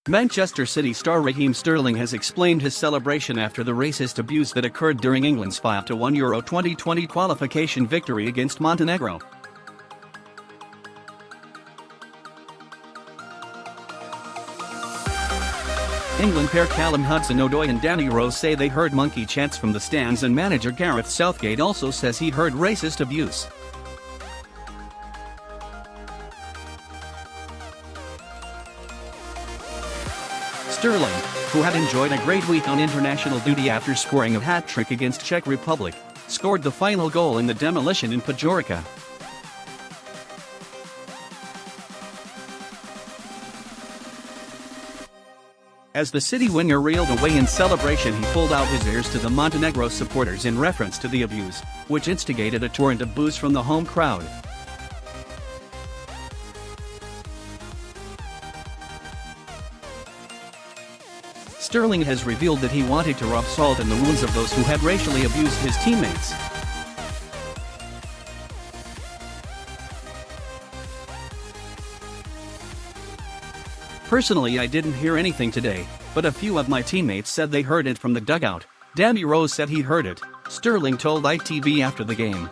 Manchester City star Raheem Sterling has explained his celebration after the racist abuse that occurred during England's 5-1 Euro 2020 qualification victory against Montenegro. England pair Callum Hudson-Odoi and Danny Rose say they heard monkey chants from the stands, and manager Gareth Southgate also says he heard racist abuse. Sterling, who had enjoyed a great week on international duty after scoring a hat-trick against Czech Republic, scored the final goal in the demolition in Podgorica. As the City winger reeled away in celebration, he pulled out his ears to the Montenegro supporters in reference to the abuse, which instigated a torrent of boos from the home crowd. Sterling has revealed that he wanted to rub salt in the wounds of those who had racially abused his teammates. "Personally, I didn't hear anything today, but a few of my teammates said they heard it from the dugout." Danny Rose said he heard it, Sterling told ITV after the game.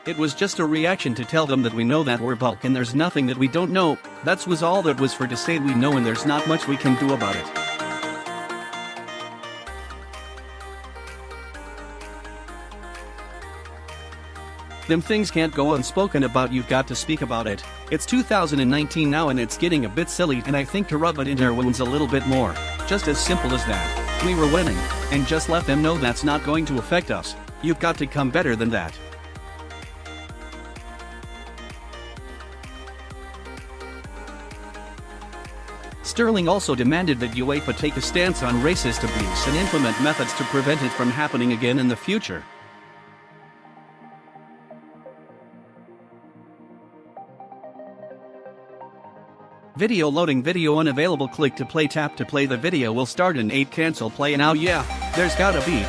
"It was just a reaction to tell them that we know that we're balck and there's nothing that we don't know. That was all that was for, to say we know and there's not much we can do about it." "Them things can't go unspoken about, you've got to speak about it. It's 2019 now and it's getting a bit silly, and I think to rub it in their wounds a little bit more. Just as simple as that. We were winning, and just let them know that's not going to affect us. You've got to come better than that." Sterling also demanded that UEFA take a stance on racist abuse and implement methods to prevent it from happening again in the future. Video loading video unavailable. Click to play, tap to play. The video will start in 8. Cancel play now. Yeah, there's gotta be.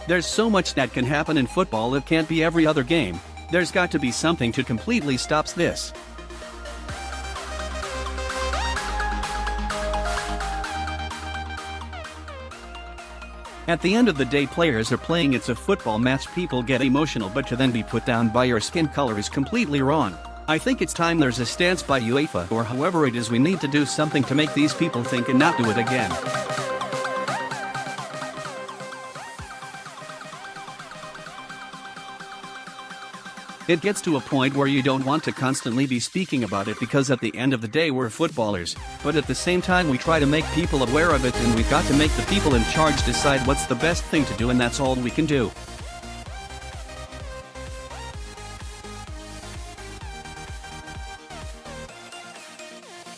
There's so much that can happen in football, it can't be every other game. There's got to be something to completely stop this. At the end of the day, players are playing, it's a football match, people get emotional, but to then be put down by your skin color is completely wrong. I think it's time there's a stance by UEFA, or however it is, we need to do something to make these people think and not do it again. It gets to a point where you don't want to constantly be speaking about it, because at the end of the day we're footballers, but at the same time we try to make people aware of it, and we've got to make the people in charge decide what's the best thing to do, and that's all we can do.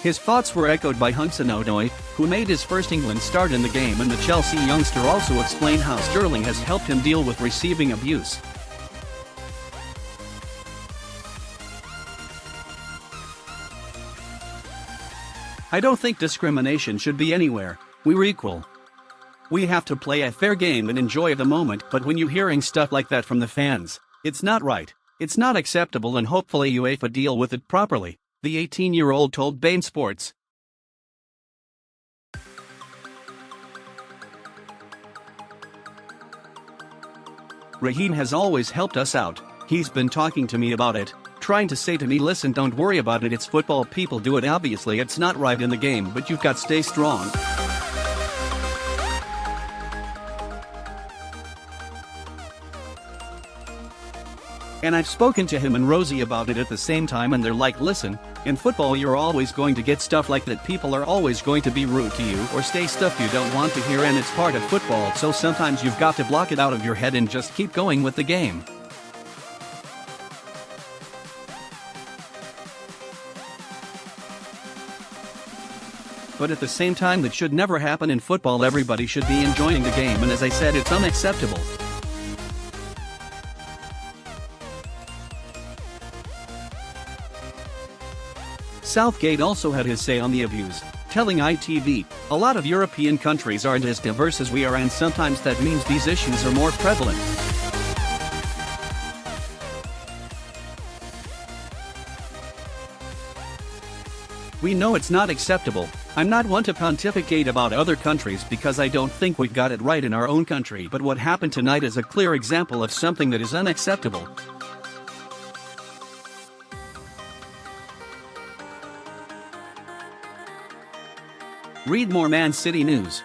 His thoughts were echoed by Hudson-Odoi, who made his first England start in the game, and the Chelsea youngster also explained how Sterling has helped him deal with receiving abuse. "I don't think discrimination should be anywhere. We're equal. We have to play a fair game and enjoy the moment, but when you're hearing stuff like that from the fans, it's not right. It's not acceptable, and hopefully UEFA deal with it properly," the 18-year-old told beIN Sports. "Raheem has always helped us out. He's been talking to me about it, trying to say to me, listen, don't worry about it, it's football, people do it, obviously it's not right in the game, but you've got to stay strong. And I've spoken to him and Rosie about it at the same time, and they're like, listen, in football you're always going to get stuff like that, people are always going to be rude to you or say stuff you don't want to hear, and it's part of football, so sometimes you've got to block it out of your head and just keep going with the game." But at the same time, that should never happen in football. Everybody should be enjoying the game, and as I said, it's unacceptable. Southgate also had his say on the abuse, Telling ITV, a lot of European countries aren't as diverse as we are, and sometimes that means these issues are more prevalent. We know it's not acceptable. I'm not one to pontificate about other countries because I don't think we got it right in our own country, but what happened tonight is a clear example of something that is unacceptable. Read more Man City news.